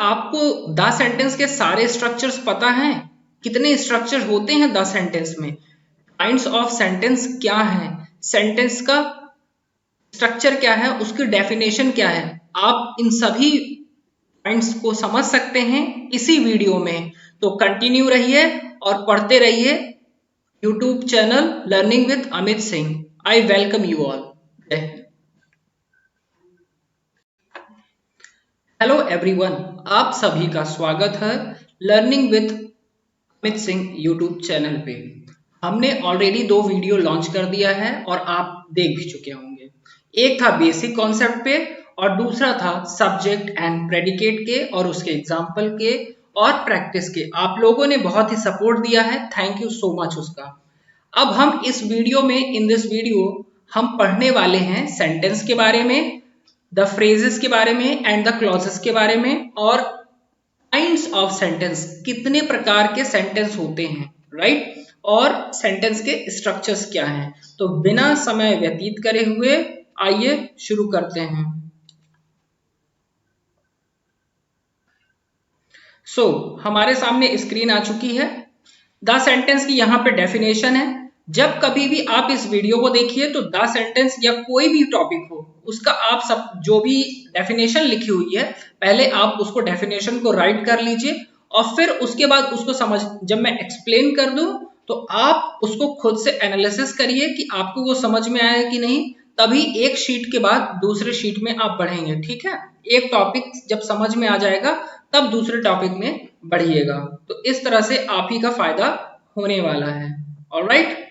आपको the sentence के सारे स्ट्रक्चर्स पता हैं? कितने स्ट्रक्चर होते हैं द सेंटेंस में? काइंड्स ऑफ सेंटेंस क्या है? सेंटेंस का स्ट्रक्चर क्या है? उसकी डेफिनेशन क्या है? आप इन सभी पॉइंट्स को समझ सकते हैं इसी वीडियो में। तो कंटिन्यू रहिए और पढ़ते रहिए YouTube channel learning with Amit Singh. I welcome you all. Hello everyone, आप सभी का स्वागत है learning with Amit Singh YouTube channel पे। हमने ऑलरेडी 2 वीडियो लॉन्च कर दिया है और आप देख भी चुके होंगे। एक था बेसिक कॉन्सेप्ट पे और दूसरा था सब्जेक्ट एंड प्रेडिकेट के और उसके एग्जाम्पल के और प्रैक्टिस के। आप लोगों ने बहुत ही सपोर्ट दिया है, थैंक यू सो मच उसका। अब हम इस वीडियो में इन दिस वीडियो हम पढ़ने वाले हैं सेंटेंस के बारे में, द फ्रेजेस के बारे में एंड द क्लॉजेस के बारे में, और काइंड्स ऑफ सेंटेंस, कितने प्रकार के सेंटेंस होते हैं, राइट? और सेंटेंस के स्ट्रक्चर्स क्या हैं। तो बिना समय व्यतीत करे हुए आइए शुरू करते हैं। हमारे सामने स्क्रीन आ चुकी है। द सेंटेंस की यहाँ पे डेफिनेशन है। जब कभी भी आप इस वीडियो को देखिए तो द सेंटेंस या कोई भी टॉपिक हो उसका आप सब जो भी डेफिनेशन लिखी हुई है पहले आप उसको डेफिनेशन को राइट कर लीजिए और फिर उसके बाद उसको समझ, जब मैं एक्सप्लेन कर दूं तो आप उसको खुद से एनालिसिस करिए कि आपको वो समझ में आया कि नहीं, तभी एक शीट के बाद दूसरे शीट में आप बढ़ेंगे। ठीक है, एक टॉपिक जब समझ में आ जाएगा तब दूसरे टॉपिक में बढ़िएगा। तो इस तरह से आप ही का फायदा होने वाला है। ऑलराइट,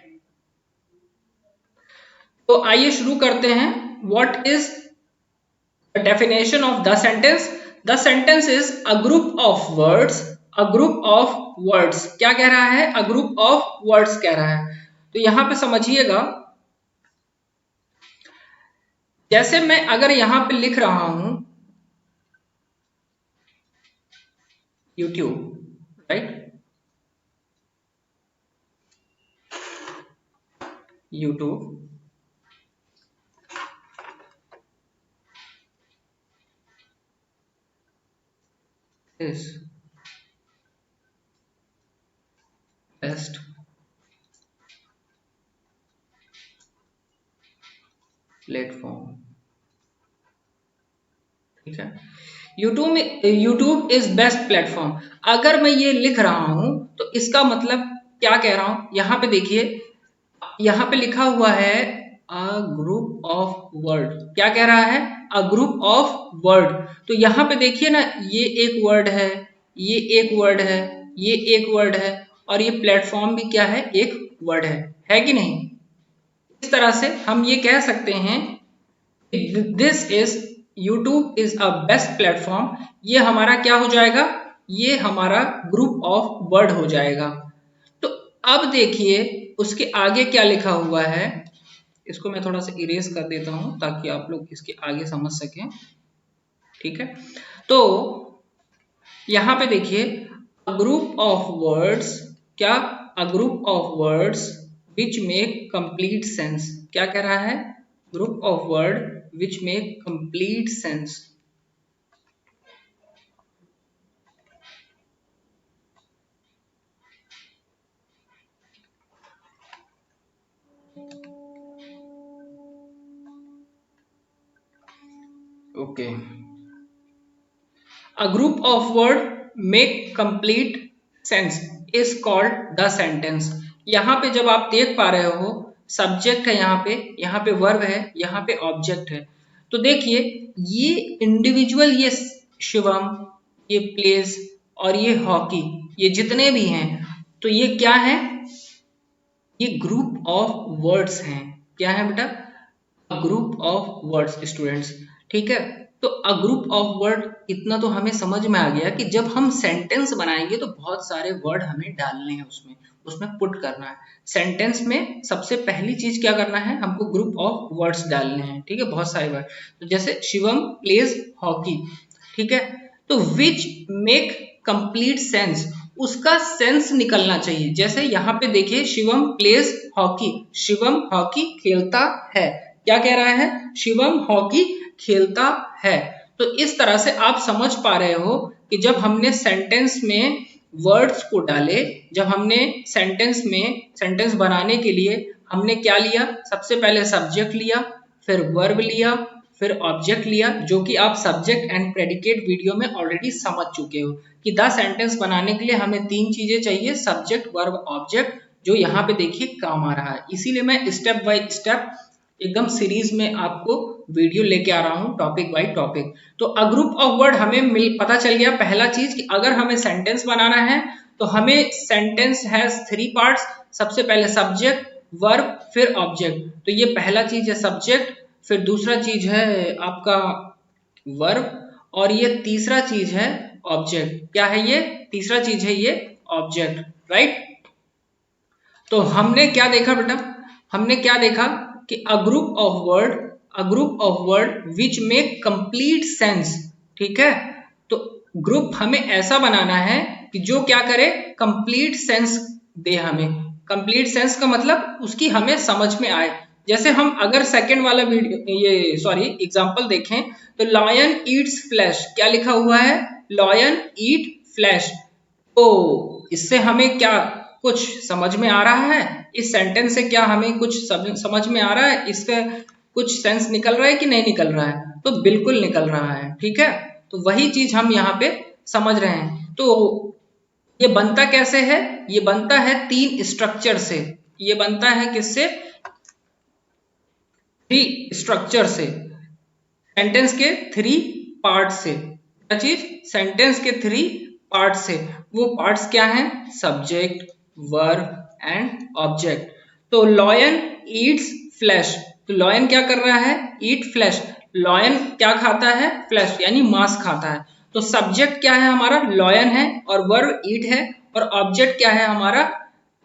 तो आइए शुरू करते हैं। What is the definition of the sentence? The sentence is a group of words. A group of words क्या कह रहा है? अ ग्रुप ऑफ वर्ड्स कह रहा है। तो यहां पे समझिएगा, जैसे मैं अगर यहां पे लिख रहा हूं YouTube, right? YouTube is best platform. ठीक है, यूट्यूब इज बेस्ट प्लेटफॉर्म। अगर मैं ये लिख रहा हूं तो इसका मतलब क्या कह रहा हूं? यहां पे देखिए, यहां पे लिखा हुआ है अ ग्रुप ऑफ वर्ड। क्या कह रहा है? A group of word. तो यहां पे देखिए ना, ये एक वर्ड है, ये एक वर्ड है, ये एक वर्ड है और ये प्लेटफॉर्म भी क्या है? एक वर्ड है कि नहीं? इस तरह से हम ये कह सकते हैं this is YouTube is a best platform. ये हमारा क्या हो जाएगा? ये हमारा ग्रुप ऑफ वर्ड हो जाएगा। तो अब देखिए उसके आगे क्या लिखा हुआ है। इसको मैं थोड़ा सा इरेज कर देता हूं ताकि आप लोग इसके आगे समझ सकें। ठीक है, तो यहां पे देखिए अ ग्रुप ऑफ वर्ड्स, क्या? A group of words which make complete sense. क्या कह रहा है? Group of word which make complete sense. Okay, a group of word make complete sense is called the sentence। यहाँ पे जब आप देख पा रहे हो सब्जेक्ट है, यहाँ पे वर्ब है, यहाँ पे ऑब्जेक्ट है। तो देखिए ये इंडिविजुअल, ये शिवम, ये प्लेस और ये हॉकी, ये जितने भी हैं तो ये क्या है? ये ग्रुप ऑफ वर्ड्स हैं। क्या है बेटा? Group of words students. ठीक है, तो अ ग्रुप ऑफ वर्ड इतना तो हमें समझ में आ गया कि जब हम सेंटेंस बनाएंगे तो बहुत सारे वर्ड हमें डालने हैं, उसमें पुट करना है। सेंटेंस में सबसे पहली चीज क्या करना है? हमको ग्रुप ऑफ वर्ड्स डालने हैं। ठीक है, बहुत सारे वर्ड। तो जैसे शिवम प्लेज हॉकी, ठीक है, तो विच मेक कंप्लीट सेंस, उसका सेंस निकलना चाहिए। जैसे यहाँ पे देखिए Shivam pledge hockey, Shivam hockey खेलता है। क्या कह रहा है? शिवम हॉकी खेलता है। तो इस तरह से आप समझ पा रहे हो कि जब हमने सेंटेंस में वर्ड्स को डाले, जब हमने सेंटेंस बनाने के लिए हमने क्या लिया, सबसे पहले सब्जेक्ट लिया, फिर वर्ब लिया, फिर ऑब्जेक्ट लिया, जो कि आप सब्जेक्ट एंड प्रेडिकेट वीडियो में ऑलरेडी समझ चुके हो कि 10 सेंटेंस बनाने के लिए हमें 3 चीजें चाहिए, सब्जेक्ट, वर्ब, ऑब्जेक्ट, जो यहाँ पे देखिए काम आ रहा है। इसीलिए मैं स्टेप बाय स्टेप एकदम सीरीज में आपको वीडियो लेके आ रहा हूँ, टॉपिक बाय टॉपिक। तो अ ग्रुप ऑफ वर्ड हमें पता चल गया पहला चीज कि अगर हमें सेंटेंस बनाना है तो हमें सेंटेंस हैज 3 पार्ट्स, सबसे पहले सब्जेक्ट, वर्ब, फिर ऑब्जेक्ट। तो ये पहला चीज है सब्जेक्ट, फिर दूसरा चीज है आपका वर्ब, और ये तीसरा चीज है ऑब्जेक्ट। क्या है ये? तीसरा चीज है ये ऑब्जेक्ट, राइट। तो हमने क्या देखा बेटा, हमने क्या देखा कि a group of word which make complete sense, ठीक है। तो ग्रुप हमें ऐसा बनाना है कि जो क्या करे, कंप्लीट सेंस दे हमें। कंप्लीट सेंस का मतलब उसकी हमें समझ में आए। जैसे हम अगर सेकंड वाला एग्जांपल देखें तो लॉयन ईट्स फ्लैश, क्या लिखा हुआ है, लॉयन ईट फ्लैश। तो इससे हमें क्या कुछ समझ में आ रहा है, इस सेंटेंस से क्या हमें कुछ समझ में आ रहा है, इसका कुछ सेंस निकल रहा है कि नहीं निकल रहा है? तो बिल्कुल निकल रहा है, ठीक है। तो वही चीज हम यहाँ पे समझ रहे हैं। तो ये बनता कैसे है, ये बनता है 3 स्ट्रक्चर से। ये बनता है किससे? 3 स्ट्रक्चर से, सेंटेंस के 3 पार्ट से। क्या चीज? सेंटेंस के 3 पार्ट से। वो पार्ट्स क्या हैं? Subject, verb and object. तो लॉयन ईट्स फ्लैश, तो लॉयन क्या कर रहा है? ईट फ्लैश। लॉयन क्या खाता है? फ्लैश यानी मांस खाता है। तो सब्जेक्ट क्या है हमारा? लॉयन है, और वर्ब ईट है, और ऑब्जेक्ट क्या है हमारा?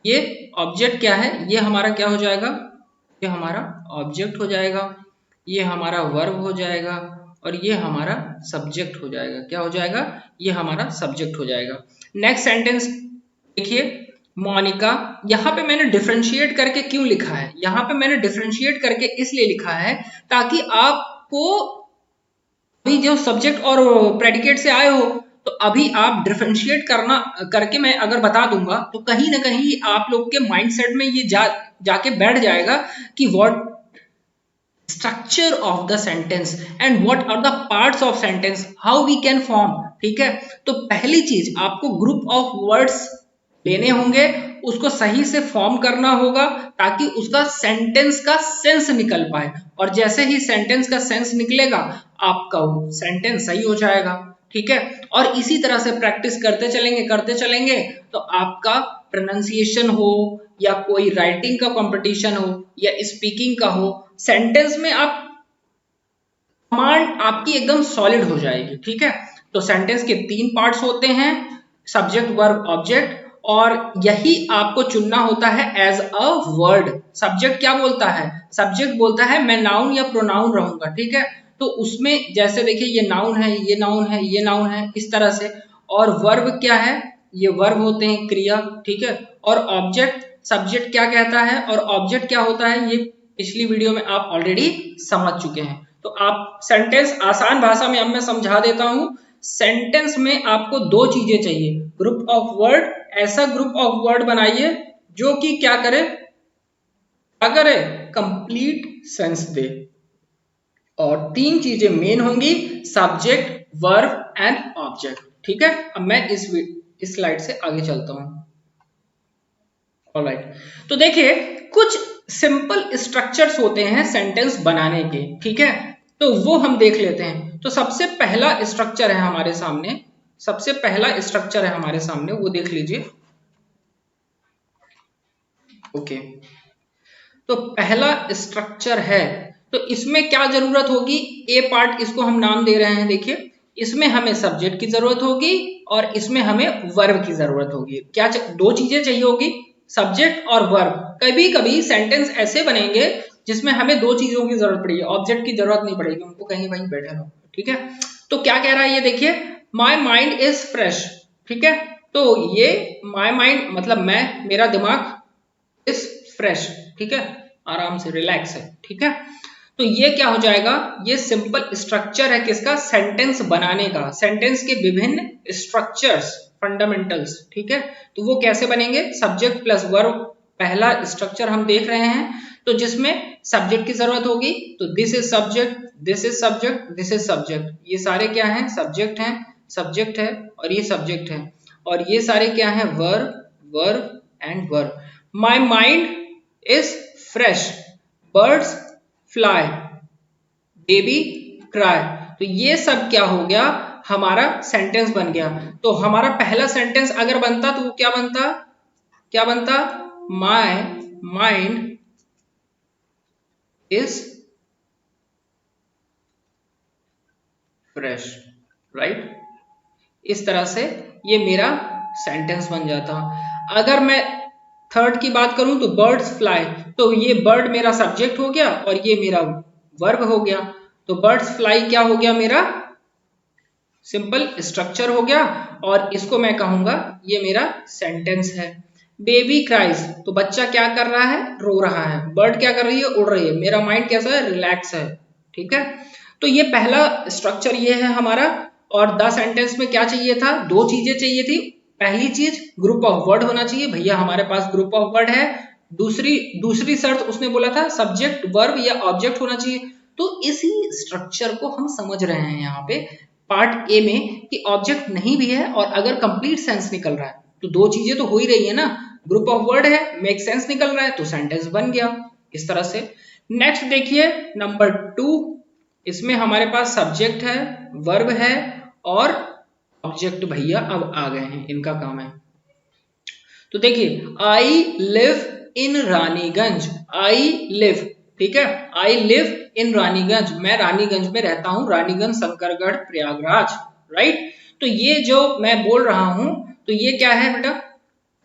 ये ऑब्जेक्ट क्या है? ये हमारा क्या हो जाएगा? ये हमारा ऑब्जेक्ट हो जाएगा, ये हमारा वर्ब हो जाएगा, और ये हमारा सब्जेक्ट हो जाएगा। क्या हो जाएगा? ये हमारा सब्जेक्ट हो जाएगा। नेक्स्ट सेंटेंस देखिए, मोनिका। यहाँ पे मैंने डिफरेंशिएट करके क्यों लिखा है? यहाँ पे मैंने डिफरेंशिएट करके इसलिए लिखा है ताकि आपको अभी जो सब्जेक्ट और प्रेडिकेट से आए हो, तो अभी आप डिफरेंशिएट करके मैं अगर बता दूंगा तो कहीं ना कहीं आप लोग के माइंडसेट में ये जाके बैठ जाएगा कि what structure of the sentence and what are the parts of sentence, how we can form, ठीक है। तो पहली चीज आपको ग्रुप ऑफ वर्ड्स लेने होंगे, उसको सही से फॉर्म करना होगा ताकि उसका सेंटेंस का सेंस निकल पाए, और जैसे ही सेंटेंस का सेंस निकलेगा आपका सेंटेंस सही हो जाएगा, ठीक है। और इसी तरह से प्रैक्टिस करते चलेंगे तो आपका प्रोनाउंसिएशन हो या कोई राइटिंग का कंपटीशन हो या स्पीकिंग का हो, सेंटेंस में आप कमांड आपकी एकदम सॉलिड हो जाएगी, ठीक है। तो सेंटेंस के 3 पार्ट्स होते हैं, सब्जेक्ट, वर्ब, ऑब्जेक्ट, और यही आपको चुनना होता है एज अ वर्ड। सब्जेक्ट क्या बोलता है? सब्जेक्ट बोलता है मैं नाउन या प्रोनाउन रहूंगा, ठीक है। तो उसमें जैसे देखिए ये नाउन है, ये नाउन है, ये नाउन है, इस तरह से। और वर्ब क्या है? ये वर्ब होते हैं, क्रिया, ठीक है। और ऑब्जेक्ट, सब्जेक्ट क्या कहता है और ऑब्जेक्ट क्या होता है, ये पिछली वीडियो में आप ऑलरेडी समझ चुके हैं। तो आप सेंटेंस आसान भाषा में अब मैं समझा देता हूं। सेंटेंस में आपको 2 चीजें चाहिए, ग्रुप ऑफ वर्ड, ऐसा ग्रुप ऑफ वर्ड बनाइए जो कि क्या करे, कंप्लीट सेंस दे। और 3 चीजें मेन होंगी, सब्जेक्ट, वर्ब एंड ऑब्जेक्ट, ठीक है। अब मैं इस स्लाइड से आगे चलता हूं। ऑलराइट, तो देखिए कुछ सिंपल स्ट्रक्चर्स होते हैं सेंटेंस बनाने के, ठीक है। तो वो हम देख लेते हैं। तो सबसे पहला स्ट्रक्चर है हमारे सामने, वो देख लीजिए। ओके, तो पहला स्ट्रक्चर है, तो इसमें क्या जरूरत होगी? ए पार्ट, इसको हम नाम दे रहे हैं, देखिए इसमें हमें सब्जेक्ट की जरूरत होगी और इसमें हमें वर्ब की जरूरत होगी। क्या 2 चीजें चाहिए होगी, सब्जेक्ट और वर्ब। कभी कभी सेंटेंस ऐसे बनेंगे जिसमें हमें 2 चीजों की जरूरत पड़ेगी, ऑब्जेक्ट की जरूरत नहीं पड़ेगी, उनको कहीं वहीं बैठे रहो, ठीक है। तो क्या कह रहा है ये देखिए, माई माइंड इज फ्रेश, ठीक है। तो ये माई माइंड मतलब मेरा दिमाग इज फ्रेश, ठीक है, आराम से रिलैक्स है, ठीक है। तो ये क्या हो जाएगा, ये सिंपल स्ट्रक्चर है किसका, सेंटेंस बनाने का, सेंटेंस के विभिन्न स्ट्रक्चर्स, फंडामेंटल्स, ठीक है। तो वो कैसे बनेंगे, सब्जेक्ट प्लस वर्ब, पहला स्ट्रक्चर हम देख रहे हैं, तो जिसमें सब्जेक्ट की जरूरत होगी, तो this is subject, this is subject, this is subject, ये सारे क्या हैं, सब्जेक्ट हैं, सब्जेक्ट है और ये सब्जेक्ट है, और ये सारे क्या हैं, verb, verb and verb. My mind is fresh, birds fly, baby cry, तो ये सब क्या हो गया, हमारा सेंटेंस बन गया। तो हमारा पहला सेंटेंस अगर बनता तो वो क्या बनता, क्या बनता, my mind is fresh, right. इस तरह से ये मेरा सेंटेंस बन जाता। अगर मैं थर्ड की बात करूं तो बर्ड्स फ्लाई, तो ये बर्ड मेरा सब्जेक्ट हो गया और ये मेरा वर्ब हो गया। तो बर्ड्स फ्लाई क्या हो गया, मेरा सिंपल स्ट्रक्चर हो गया, और इसको मैं कहूंगा ये मेरा सेंटेंस है। बेबी क्राइज, तो बच्चा क्या कर रहा है, रो रहा है। बर्ड क्या कर रही है, उड़ रही है। मेरा माइंड कैसा है, रिलैक्स है, ठीक है। तो ये पहला स्ट्रक्चर ये है हमारा। और द सेंटेंस में क्या चाहिए था, दो चीजें चाहिए थी। पहली चीज ग्रुप ऑफ वर्ड होना चाहिए, भैया हमारे पास ग्रुप ऑफ वर्ड है। दूसरी दूसरी शर्त उसने बोला था सब्जेक्ट वर्ब या ऑब्जेक्ट होना चाहिए। तो इसी स्ट्रक्चर को हम समझ रहे हैं यहाँ पे पार्ट ए में, कि ऑब्जेक्ट नहीं भी है और अगर कंप्लीट सेंस निकल रहा है तो दो चीजें तो हो ही रही है ना, ग्रुप ऑफ वर्ड है, मेक सेंस निकल रहा है, तो सेंटेंस बन गया इस तरह से। नेक्स्ट देखिए नंबर 2, इसमें हमारे पास सब्जेक्ट है, वर्ब है और ऑब्जेक्ट भैया अब आ गए हैं, इनका काम है। तो देखिए I live in Raniganj, I live, ठीक है, आई लिव इन रानीगंज, मैं रानीगंज में रहता हूं, रानीगंज शंकरगढ़ प्रयागराज, राइट। तो ये जो मैं बोल रहा हूं, तो ये क्या है बेटा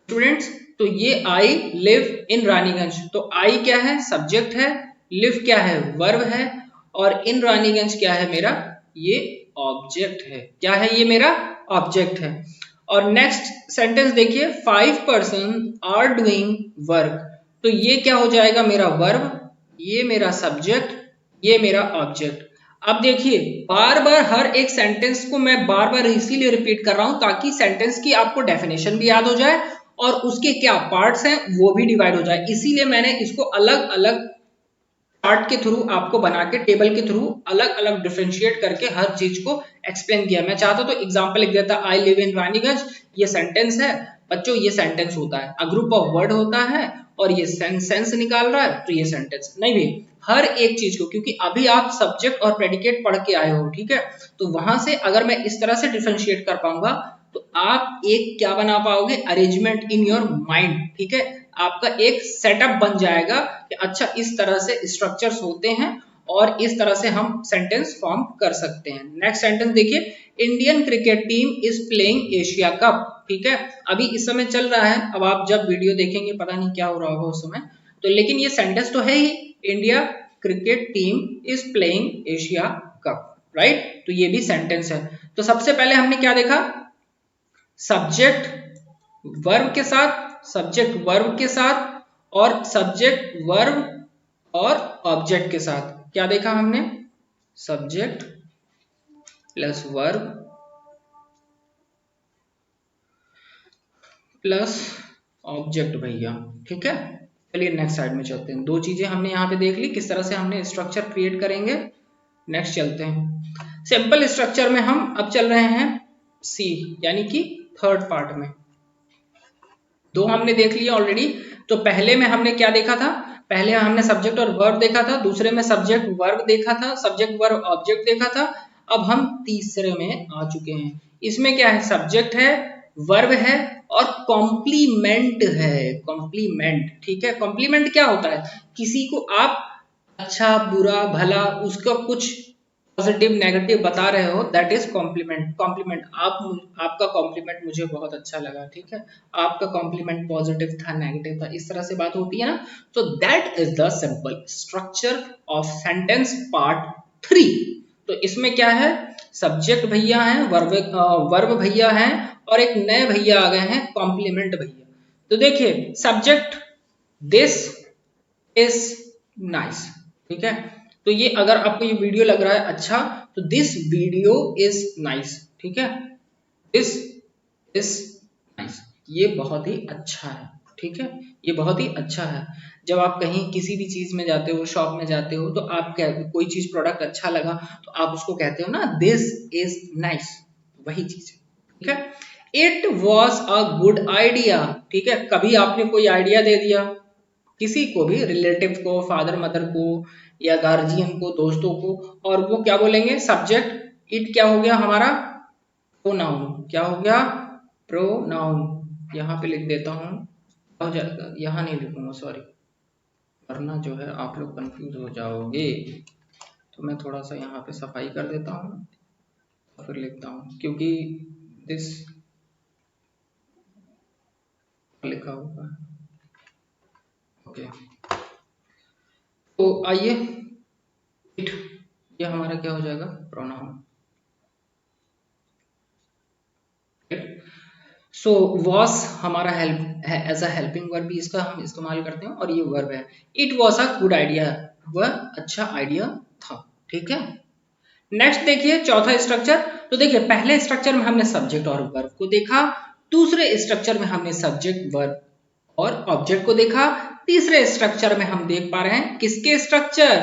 स्टूडेंट्स, तो ये आई लिव इन रानीगंज, तो आई क्या है, सब्जेक्ट है, लिव क्या है, वर्ब है, और इन रानीगंज क्या है मेरा, ये ऑब्जेक्ट है, क्या है, ये मेरा ऑब्जेक्ट है। और नेक्स्ट सेंटेंस देखिए 5 पर्सन आर डूइंग वर्क, तो ये क्या हो जाएगा, मेरा वर्ब, ये मेरा सब्जेक्ट, ये मेरा ऑब्जेक्ट। अब देखिए बार बार हर एक सेंटेंस को मैं बार बार इसीलिए रिपीट कर रहा हूं ताकि सेंटेंस की आपको डेफिनेशन भी याद हो जाए और उसके क्या पार्ट्स हैं वो भी डिवाइड हो जाए, इसीलिए मैंने इसको अलग अलग चार्ट के थ्रू आपको बना के टेबल के थ्रू अलग अलग डिफरेंशिएट करके हर चीज को एक्सप्लेन किया। मैं चाहता तो एग्जांपल लिख देता, आई लिव इन रानीगंज, ये सेंटेंस है बच्चों, ये सेंटेंस होता है, अ ग्रुप ऑफ वर्ड होता है और ये सेंस निकाल रहा है, तो ये सेंटेंस नहीं भी हर एक चीज को, क्योंकि अभी आप सब्जेक्ट और प्रेडिकेट पढ़ के आए हो, ठीक है, तो वहां से अगर मैं इस तरह से डिफरेंशिएट कर पाऊंगा तो आप एक क्या बना पाओगे, अरेंजमेंट इन योर माइंड, ठीक है, आपका एक सेटअप बन जाएगा कि अच्छा इस तरह से स्ट्रक्चर्स होते हैं और इस तरह से हम सेंटेंस फॉर्म कर सकते हैं। नेक्स्ट सेंटेंस देखिए, Indian cricket team is playing Asia cup, ठीक है, अभी इस समय चल रहा है, अब आप जब वीडियो देखेंगे पता नहीं क्या हो रहा होगा उस समय, तो लेकिन ये सेंटेंस तो है ही, India cricket team is playing Asia Cup, right, तो ये भी सेंटेंस है। तो सबसे पहले हमने क्या देखा, सब्जेक्ट वर्ब के साथ, सब्जेक्ट वर्ब के साथ और सब्जेक्ट वर्ब और ऑब्जेक्ट के साथ, क्या देखा हमने, subject plus verb plus object भैया, ठीक है। चलिए नेक्स्ट साइड में चलते हैं, दो चीजें हमने यहाँ पे देख ली किस तरह से हमने स्ट्रक्चर क्रिएट करेंगे। नेक्स्ट चलते हैं, सिंपल स्ट्रक्चर में हम अब चल रहे हैं सी, यानी कि थर्ड पार्ट में। दो हमने देख लिया ऑलरेडी, तो पहले में हमने क्या देखा था, पहले हमने सब्जेक्ट और वर्ब देखा था, दूसरे में सब्जेक्ट वर्ब देखा था, सब्जेक्ट वर्ब ऑब्जेक्ट देखा था। अब हम तीसरे में आ चुके हैं, इसमें क्या है, सब्जेक्ट है, वर्ब है और कॉम्प्लीमेंट है, कॉम्प्लीमेंट, ठीक है। कॉम्प्लीमेंट क्या होता है, किसी को आप अच्छा बुरा भला उसका कुछ पॉजिटिव नेगेटिव बता रहे हो, दैट इज कॉम्प्लीमेंट। कॉम्प्लीमेंट आपका कॉम्प्लीमेंट मुझे बहुत अच्छा लगा, ठीक है, आपका कॉम्प्लीमेंट पॉजिटिव था नेगेटिव था, इस तरह से बात होती है ना। तो that is the simple structure of sentence part 3। तो इसमें क्या है, सब्जेक्ट भैया हैं, वर्ब भैया हैं और एक नए भैया आ गए हैं, कॉम्प्लीमेंट भैया। तो देखिए सब्जेक्ट दिस इज नाइस, ठीक है, तो ये अगर आपको ये वीडियो लग रहा है अच्छा, तो दिस वीडियो इज नाइस, ठीक है, दिस इज नाइस, ये बहुत ही अच्छा है, ठीक है, ये बहुत ही अच्छा है। जब आप कहीं किसी भी चीज में जाते हो, शॉप में जाते हो, तो आप क्या, कोई चीज प्रोडक्ट अच्छा लगा तो आप उसको कहते हो ना दिस इज नाइस, वही चीज है, ठीक है। It was a good idea, ठीक है, कभी आपने कोई आइडिया दे दिया किसी को भी, रिलेटिव को, फादर मदर को, या गार्जियन को, दोस्तों को, और वो क्या बोलेंगे, सब्जेक्ट इट क्या हो गया हमारा, प्रोनाउन, क्या हो गया, प्रोनाउन। यहाँ पे लिख देता हूँ, हो जाएगा, यहाँ नहीं लिखूंगा सॉरी, वरना जो है आप लोग कंफ्यूज हो जाओगे, तो मैं थोड़ा सा यहाँ पे सफाई कर देता हूँ, फिर लिखता हूँ, क्योंकि दिस लिखा हुआ है, ओके। तो आइए, इट, ये हमारा क्या हो जाएगा, प्रोनाउन। सो वॉस हमारा हेल्प है, एज अ हेल्पिंग वर्ब भी इसका हम इस्तेमाल करते हैं, और ये वर्ब है। It was a good idea, वह अच्छा आइडिया था, ठीक है। नेक्स्ट देखिए चौथा स्ट्रक्चर। तो देखिए पहले स्ट्रक्चर में हमने सब्जेक्ट और वर्ब को देखा, दूसरे स्ट्रक्चर में हमने सब्जेक्ट, वर्ब और ऑब्जेक्ट को देखा, तीसरे स्ट्रक्चर में हम देख पा रहे हैं किसके स्ट्रक्चर,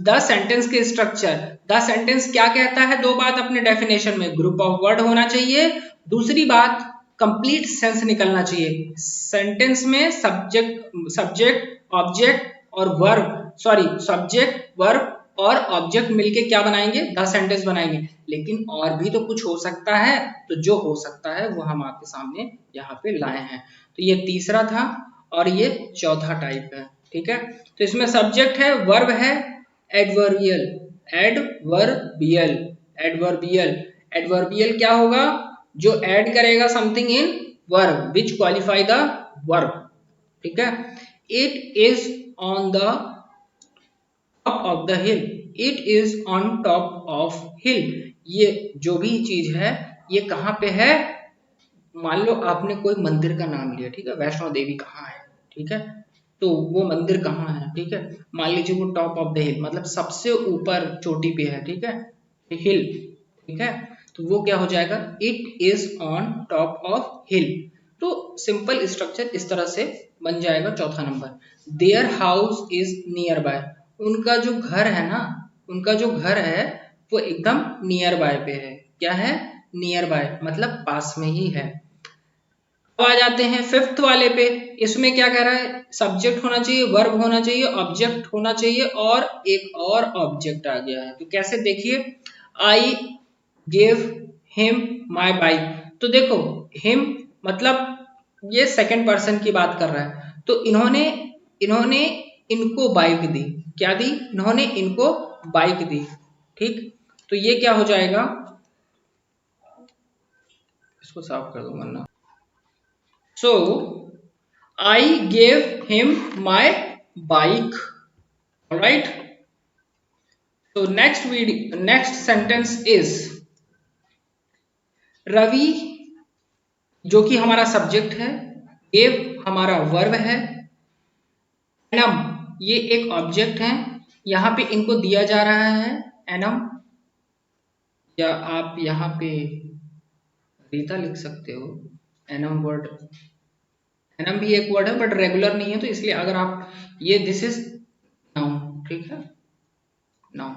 द सेंटेंस के स्ट्रक्चर। द सेंटेंस क्या कहता है, दो बात अपने डेफिनेशन में, ग्रुप ऑफ वर्ड होना चाहिए, दूसरी बात कंप्लीट सेंस निकलना चाहिए। सेंटेंस में सब्जेक्ट ऑब्जेक्ट और वर्ब, सॉरी सब्जेक्ट वर्ब और ऑब्जेक्ट मिलके क्या बनाएंगे, द सेंटेंस बनाएंगे। लेकिन और भी तो कुछ हो सकता है, तो जो हो सकता है वो हम आपके सामने यहाँ पे लाए हैं। तो ये तीसरा था और ये चौथा टाइप है, ठीक है। तो इसमें सब्जेक्ट है, वर्ब है, एडवर्बियल, एडवर्बियल, एडवर्बियल, एडवर्बियल क्या होगा, जो ऐड करेगा something in verb which qualify the verb, ठीक है। It is on the top of the hill, it is on top of hill, ये जो भी चीज है ये कहाँ पे है, मान लो आपने कोई मंदिर का नाम लिया, ठीक है, वैष्णो देवी कहाँ है, ठीक है, तो वो मंदिर कहाँ है, ठीक है, मान लीजिए वो टॉप ऑफ द हिल, मतलब सबसे ऊपर चोटी पे है, ठीक है, हिल, ठीक है, तो वो क्या हो जाएगा, it is on top of hill. तो सिंपल स्ट्रक्चर इस तरह से बन जाएगा। चौथा number, there house is near by, उनका जो घर है ना, उनका जो घर है वो एकदम नियर बाय पे है, क्या है, नियर बाय, मतलब पास में ही है। अब आ जाते हैं फिफ्थ वाले पे, इसमें क्या कह रहा है, सब्जेक्ट होना चाहिए, वर्ब होना चाहिए, ऑब्जेक्ट होना चाहिए, और एक और ऑब्जेक्ट आ गया है। तो कैसे, देखिए, I gave him my bike, तो देखो हिम मतलब ये सेकंड पर्सन की बात कर रहा है, तो इन्होंने इन्होंने इनको बाइक दी, क्या दी, इन्होंने इनको बाइक दी, ठीक, तो ये क्या हो जाएगा, इसको साफ कर दो वरना। So I gave him my bike. All right. So next sentence is Ravi, जो कि हमारा सब्जेक्ट है, gave हमारा वर्ब है, एनम ये एक ऑब्जेक्ट है, यहाँ पे इनको दिया जा रहा है एनम, या आप यहाँ पे रीता लिख सकते हो, एनम वर्ड, एनम भी एक वर्ड है बट रेगुलर नहीं है, तो इसलिए अगर आप ये दिस इज नाउन, ठीक है, नाउन,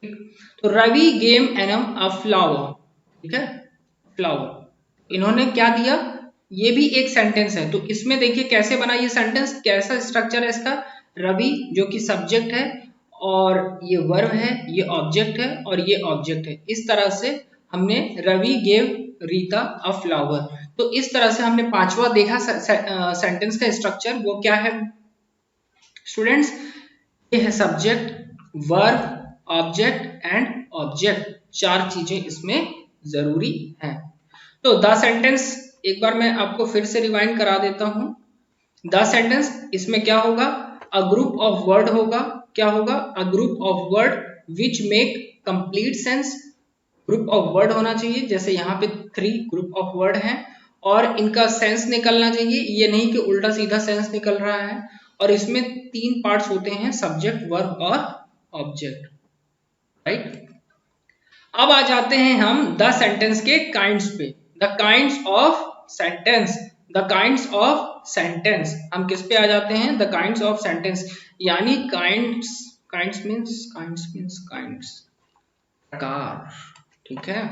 ठीक। तो Ravi gave Anam a flower, ठीक है, फ्लावर, इन्होंने क्या दिया, ये भी एक सेंटेंस है। तो इसमें देखिए कैसे बना ये सेंटेंस, कैसा स्ट्रक्चर है इसका, रवि जो कि सब्जेक्ट है, और ये वर्ब है, ये ऑब्जेक्ट है, और ये ऑब्जेक्ट है, इस तरह से हमने Ravi gave Rita a flower. तो इस तरह से हमने पांचवा देखा सेंटेंस का स्ट्रक्चर, वो क्या है स्टूडेंट्स, ये है subject, verb, object and object, चार चीजें इसमें जरूरी हैं। तो द सेंटेंस एक बार मैं आपको फिर से रिवाइंड करा देता हूं। द सेंटेंस इसमें क्या होगा, अ ग्रुप ऑफ वर्ड होगा, क्या होगा, a group of word which make complete sense, group of word होना चाहिए, जैसे यहाँ पे 3 ग्रुप ऑफ वर्ड हैं और इनका सेंस निकलना चाहिए, ये नहीं कि उल्टा सीधा सेंस निकल रहा है। और इसमें 3 पार्ट्स होते हैं, सब्जेक्ट, वर्ब और ऑब्जेक्ट, राइट। अब आ जाते हैं हम द सेंटेंस के काइंड्स पे। The kinds of sentence, the kinds of sentence, हम किस पे आ जाते हैं? द काइंड्स ऑफ सेंटेंस, यानी काइंड्स, काइंड्स प्रकार, ठीक है।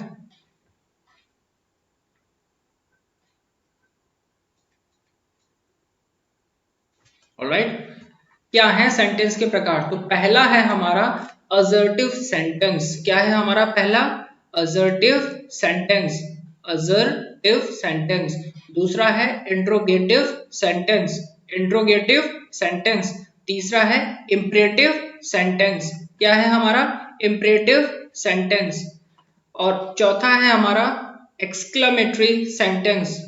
ऑलराइट, क्या है सेंटेंस के प्रकार? तो पहला है हमारा असर्टिव सेंटेंस। क्या है हमारा पहला? Assertive sentence, assertive sentence. दूसरा है इंट्रोगेटिव सेंटेंस, इंट्रोगेटिव सेंटेंस। तीसरा है इंपरेटिव सेंटेंस। क्या है हमारा? Imperative sentence. और चौथा है हमारा एक्सक्लेमेटरी सेंटेंस।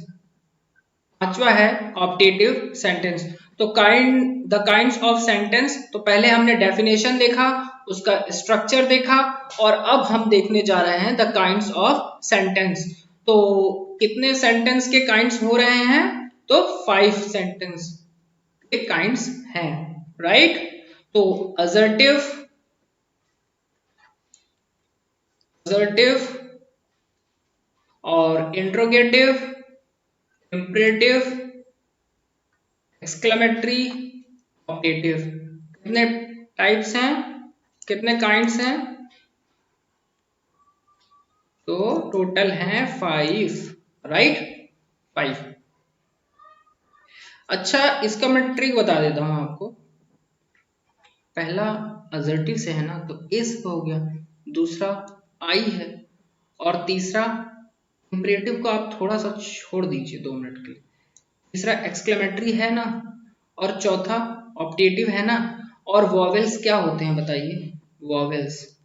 पांचवा है ऑप्टेटिव सेंटेंस। तो द काइंड्स ऑफ सेंटेंस, तो पहले हमने डेफिनेशन देखा, उसका स्ट्रक्चर देखा, और अब हम देखने जा रहे हैं द काइंड्स ऑफ सेंटेंस। तो कितने सेंटेंस के काइंड्स हो रहे हैं? तो 5 सेंटेंस के काइंड्स हैं, राइट। तो असर्टिव, असर्टिव और इंट्रोगेटिव, इंपरेटिव, एक्सक्लेमेटरी, ऑप्टेटिव, कितने टाइप्स हैं, कितने काइंड्स हैं? तो टोटल हैं 5, राइट, 5। अच्छा, इसका मैं ट्रिक बता देता हूं आपको। पहला असर्टिव से है ना, तो इस हो गया, दूसरा आई है, और तीसरा इंपरेटिव को आप थोड़ा सा छोड़ दीजिए 2 मिनट के लिए, तीसरा एक्सक्लेमेटरी है ना, और चौथा ऑप्टेटिव है ना। और वॉवेल्स क्या होते हैं बताइए? वॉवेल्स,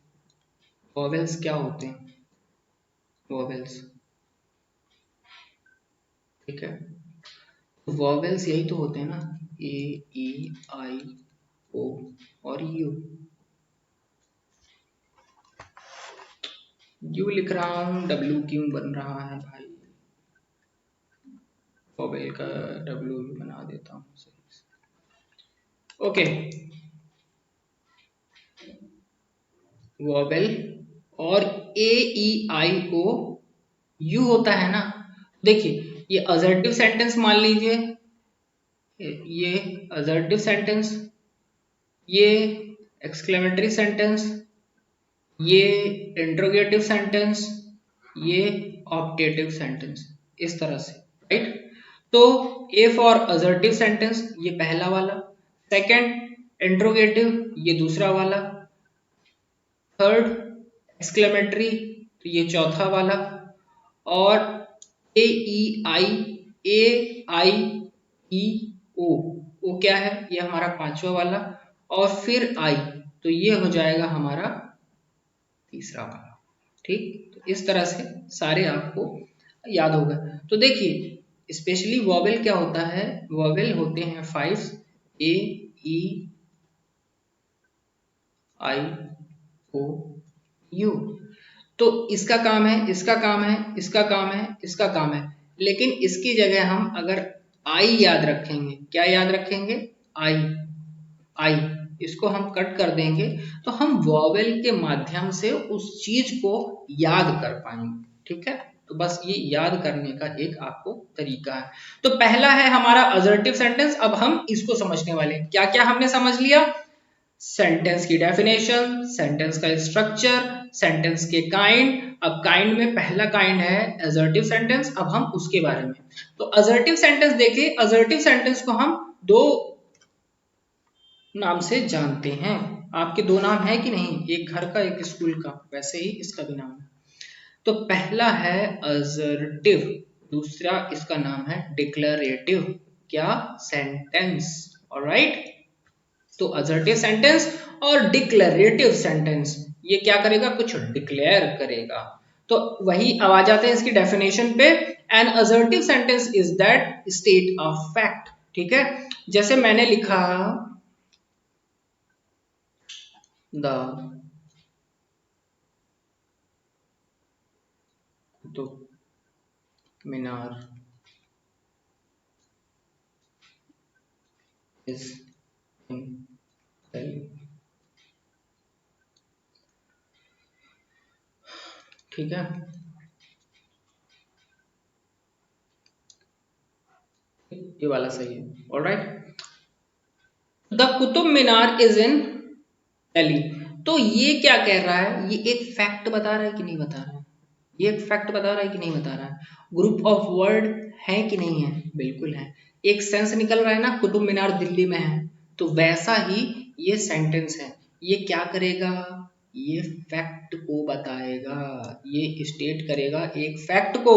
वॉवेल्स क्या होते हैं? वॉवेल्स, ठीक है, वॉवेल्स यही तो होते हैं ना, ए, ई, आई, ओ और यू। यू लिख रहा हूं, डब्ल्यू क्यों बन रहा है भाई? वॉवेल का डब्ल्यू भी बना देता हूं सही से। ओके, वॉवेल, और ए, ई, आई, ओ, यू होता है ना। देखिए, ये असर्टिव सेंटेंस मान लीजिए, ये असर्टिव सेंटेंस, ये एक्सक्लेमेटरी सेंटेंस, ये इंट्रोगेटिव सेंटेंस, ये ऑप्टेटिव सेंटेंस, इस तरह से, राइट। तो ए फॉर असर्टिव सेंटेंस, ये पहला वाला। सेकंड इंट्रोगेटिव, ये दूसरा वाला। थर्ड एक्सक्लेमेटरी, तो ये चौथा वाला। और ए, ई, आई, ए, आई, ई, ओ क्या है? ये हमारा पांचवा वाला। और फिर आई, तो ये हो जाएगा हमारा तीसरा वाला, ठीक। तो इस तरह से सारे आपको याद होगा। तो देखिए, स्पेशली वॉवेल क्या होता है? वॉवेल होते हैं 5, ए, ई, आई, ओ, यू। तो इसका काम है, इसका काम है, इसका काम है, इसका काम है, लेकिन इसकी जगह हम अगर आई याद रखेंगे, क्या याद रखेंगे? आई, आई, इसको हम कट कर देंगे, तो हम वॉवेल के माध्यम से उस चीज को याद कर पाएंगे, ठीक है। तो बस ये याद करने का एक आपको तरीका है। तो पहला है हमारा असर्टिव सेंटेंस। अब हम इसको समझने वाले हैं। क्या क्या हमने समझ लिया? सेंटेंस की डेफिनेशन, सेंटेंस का स्ट्रक्चर, सेंटेंस के काइंड। अब काइंड में पहला काइंड है असर्टिव सेंटेंस। अब हम उसके बारे में, तो असर्टिव सेंटेंस देखिए, असर्टिव सेंटेंस को हम दो नाम से जानते हैं। आपके दो नाम है कि नहीं? एक घर का, एक स्कूल का, वैसे ही इसका भी नाम है। तो पहला है असर्टिव, दूसरा इसका नाम है डिक्लेरेटिव। क्या? Sentence, alright. तो असर्टिव सेंटेंस और डिक्लेरेटिव सेंटेंस, ये क्या करेगा? कुछ डिक्लेयर करेगा। तो वही अब आ जाते हैं इसकी डेफिनेशन पे। An assertive sentence is that state of fact, ठीक है। जैसे मैंने लिखा, the Qutub Minar is in Delhi, ठीक है, ये वाला सही है। Alright, the Qutub Minar is in Delhi. तो ये क्या कह रहा है, ये एक फैक्ट बता रहा है कि नहीं बता रहा है, ये एक फैक्ट बता रहा है कि नहीं बता रहा है। ग्रुप ऑफ वर्ड है कि नहीं है, बिल्कुल है। एक सेंस निकल रहा है ना, कुतुब मीनार दिल्ली में है, तो वैसा ही ये सेंटेंस है। ये क्या करेगा, ये फैक्ट को बताएगा, ये स्टेट करेगा एक फैक्ट को।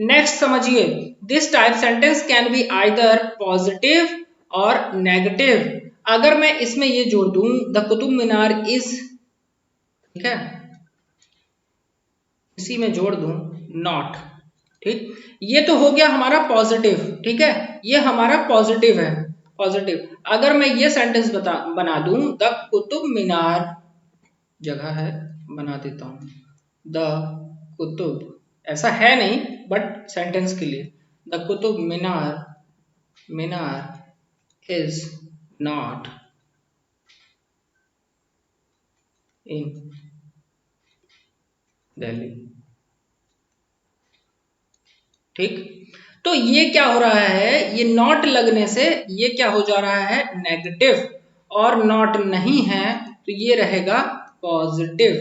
नेक्स्ट समझिए, this type sentence can be either positive और नेगेटिव। अगर मैं इसमें ये जोड़ दूं, द कुतुब मीनार इज, ठीक है, इसी में जोड़ दूं नॉट, ठीक, ये तो हो गया हमारा पॉजिटिव, ठीक है, ये हमारा पॉजिटिव है, पॉजिटिव। अगर मैं ये सेंटेंस बना दूं, द कुतुब मीनार, जगह है बना देता हूं, द कुतुब, ऐसा है नहीं बट सेंटेंस के लिए, the Qutub Minar, Minar is not इन दिल्ली, ठीक। तो ये क्या हो रहा है, ये नॉट लगने से ये क्या हो जा रहा है, नेगेटिव, और नॉट नहीं है तो ये रहेगा पॉजिटिव।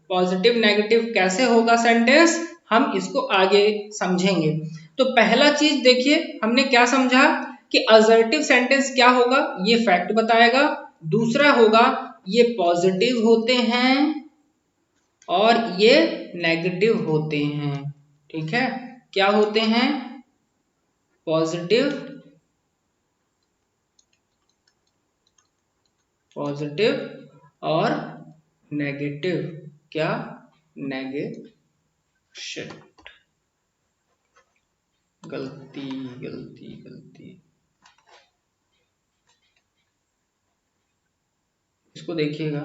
पॉजिटिव नेगेटिव कैसे होगा सेंटेंस, हम इसको आगे समझेंगे। तो पहला चीज देखिए, हमने क्या समझा कि असर्टिव सेंटेंस क्या होगा, ये फैक्ट बताएगा। दूसरा होगा, ये पॉजिटिव होते हैं और ये नेगेटिव होते हैं, ठीक है। क्या होते हैं, पॉजिटिव, पॉजिटिव और नेगेटिव, क्या, नेगेशन, गलती गलती गलती, इसको देखिएगा,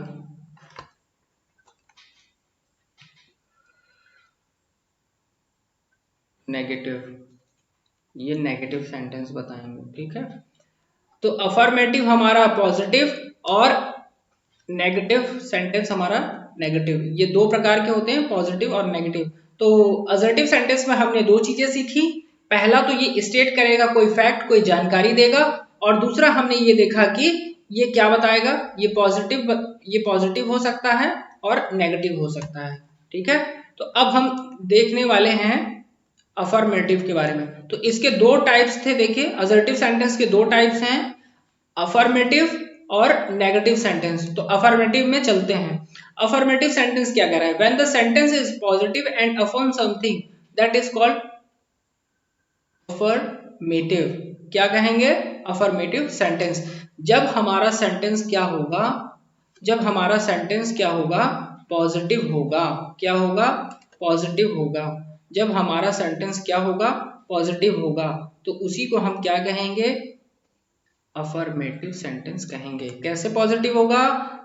नेगेटिव, ये नेगेटिव सेंटेंस बताएंगे, ठीक है। तो अफर्मेटिव हमारा पॉजिटिव और नेगेटिव सेंटेंस हमारा नेगेटिव, ये दो प्रकार के होते हैं, पॉजिटिव और नेगेटिव। तो असर्टिव सेंटेंस में हमने दो चीजें सीखी, पहला तो ये स्टेट करेगा कोई फैक्ट, कोई जानकारी देगा, और दूसरा हमने ये देखा कि ये क्या बताएगा, ये पॉजिटिव हो सकता है और नेगेटिव हो सकता है, ठीक है। तो अब हम देखने वाले हैं अफर्मेटिव के बारे में। तो इसके दो टाइप्स थे, देखिए असर्टिव सेंटेंस के दो टाइप्स हैं, अफर्मेटिव और नेगेटिव सेंटेंस। तो अफर्मेटिव में चलते हैं। अफर्मेटिव सेंटेंस क्या कह रहा है, when the sentence is positive and affirm something that is called affirmative. क्या कहेंगे, अफर्मेटिव सेंटेंस। जब हमारा सेंटेंस क्या होगा, जब हमारा सेंटेंस क्या होगा, पॉजिटिव होगा, क्या होगा, पॉजिटिव होगा। जब हमारा सेंटेंस क्या होगा, पॉजिटिव होगा, तो उसी को हम क्या कहेंगे, अफर्मेटिव सेंटेंस कहेंगे। कैसे पॉजिटिव होगा,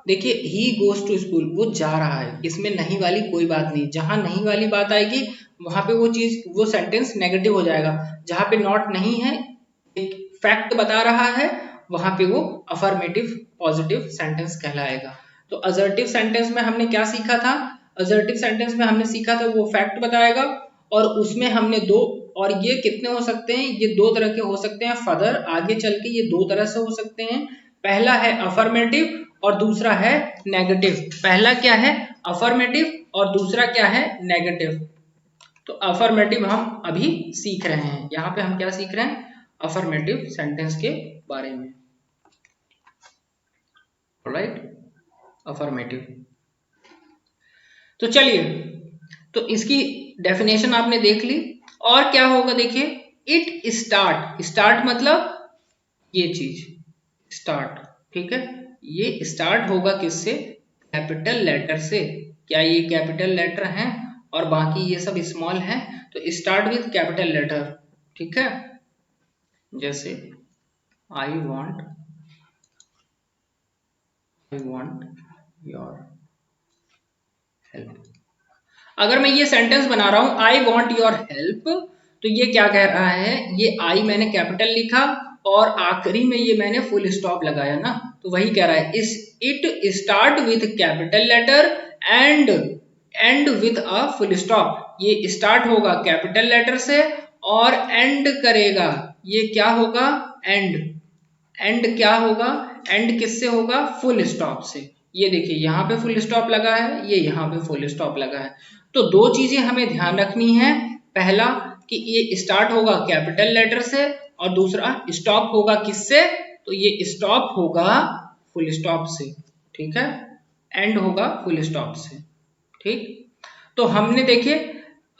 देखिए, ही गोज टू स्कूल, वो जा रहा है, इसमें नहीं वाली कोई बात नहीं, जहां नहीं वाली बात आएगी वहां पे वो चीज, वो सेंटेंस नेगेटिव हो जाएगा। जहां पे नॉट नहीं है, एक फैक्ट बता रहा है, वहां पे वो अफर्मेटिव पॉजिटिव सेंटेंस कहलाएगा। तो असर्टिव सेंटेंस में हमने क्या सीखा था, असर्टिव सेंटेंस में हमने सीखा था वो फैक्ट बताएगा, और उसमें हमने दो, और ये कितने हो सकते हैं, ये दो तरह के हो सकते हैं, फर्दर आगे चल के ये दो तरह से हो सकते हैं। पहला है अफर्मेटिव और दूसरा है नेगेटिव। पहला क्या है, अफर्मेटिव, और दूसरा क्या है, नेगेटिव। तो अफर्मेटिव हम अभी सीख रहे हैं, यहाँ पे हम क्या सीख रहे हैं, अफर्मेटिव सेंटेंस के बारे में, ऑलराइट, अफर्मेटिव। तो चलिए, तो इसकी डेफिनेशन आपने देख ली। और क्या होगा, देखिए, इट स्टार्ट, स्टार्ट मतलब ये चीज, स्टार्ट, ठीक है, ये स्टार्ट होगा किससे, कैपिटल लेटर से। क्या ये कैपिटल लेटर हैं और बाकी ये सब स्मॉल हैं, तो स्टार्ट विद कैपिटल लेटर, ठीक है। जैसे आई वॉन्ट योर हेल्प। अगर मैं ये सेंटेंस बना रहा हूं, आई वॉन्ट योर हेल्प, तो ये क्या कह रहा है, ये आई मैंने कैपिटल लिखा और आखिरी में ये मैंने फुल स्टॉप लगाया ना, तो वही कह रहा है, is it start with capital letter and end with a full stop, ये स्टार्ट होगा कैपिटल लेटर से और एंड करेगा, ये क्या होगा, एंड। एंड क्या होगा, एंड किससे होगा, फुल स्टॉप से। ये देखिए यहाँ पे फुल स्टॉप लगा है, ये यहाँ पे फुल स्टॉप लगा है। तो दो चीजें हमें ध्यान रखनी है, पहला कि ये स्टार्ट होगा कैपिटल लेटर से और दूसरा स्टॉप होगा किससे, तो ये स्टॉप होगा फुल स्टॉप से, ठीक है, एंड होगा फुल स्टॉप से, ठीक। तो हमने देखे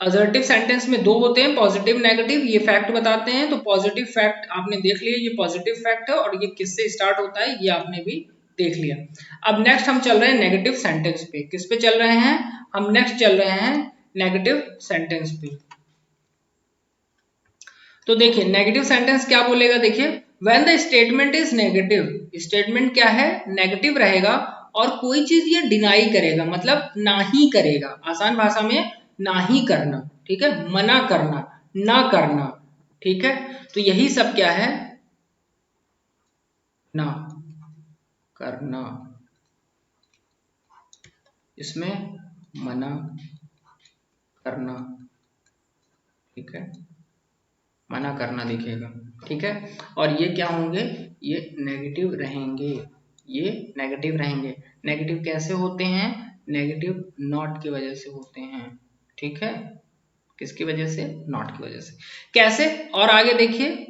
असर्टिव सेंटेंस में दो होते हैं, पॉजिटिव नेगेटिव, ये फैक्ट बताते हैं। तो पॉजिटिव फैक्ट आपने देख लिया, ये पॉजिटिव फैक्ट है और ये किससे स्टार्ट होता है ये आपने भी देख लिया। अब नेक्स्ट हम चल रहे हैं नेगेटिव सेंटेंस पे। किस पे चल रहे हैं हम, नेक्स्ट चल रहे हैं नेगेटिव सेंटेंस पे। तो देखिए नेगेटिव सेंटेंस क्या बोलेगा, देखिए when the statement is negative, statement क्या है, नेगेटिव रहेगा और कोई चीज ये डिनाई करेगा, मतलब ना ही करेगा, आसान भाषा में ना ही करना, ठीक है, मना करना, ना करना, ठीक है। तो यही सब क्या है, ना करना, इसमें मना करना, ठीक है, मना करना दिखेगा, ठीक है। और ये क्या होंगे, ये नेगेटिव रहेंगे, ये नेगेटिव रहेंगे। नेगेटिव कैसे होते हैं, नेगेटिव नॉट की वजह से होते हैं, ठीक है, किसकी वजह से, नॉट की वजह से। कैसे, और आगे देखिए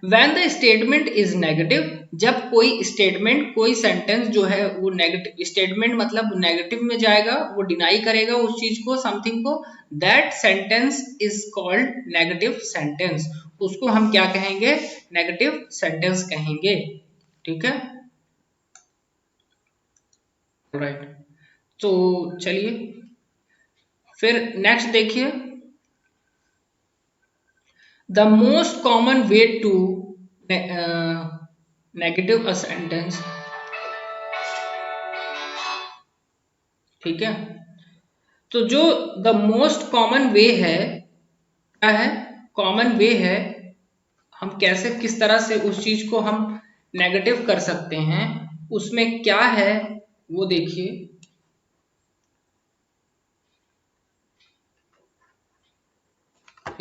When the statement is negative, जब कोई स्टेटमेंट, कोई सेंटेंस जो है वो नेगेटिव, स्टेटमेंट मतलब नेगेटिव में जाएगा, वो डिनाई करेगा उस चीज को, समथिंग को, that sentence is called negative sentence, उसको हम क्या कहेंगे, नेगेटिव सेंटेंस कहेंगे, ठीक है, राइट। तो चलिए फिर नेक्स्ट देखिए, the most common way to negative a sentence, ठीक है। तो जो द मोस्ट कॉमन वे है, क्या है, कॉमन वे है, हम कैसे, किस तरह से उस चीज को हम नेगेटिव कर सकते हैं, उसमें क्या है वो देखिए।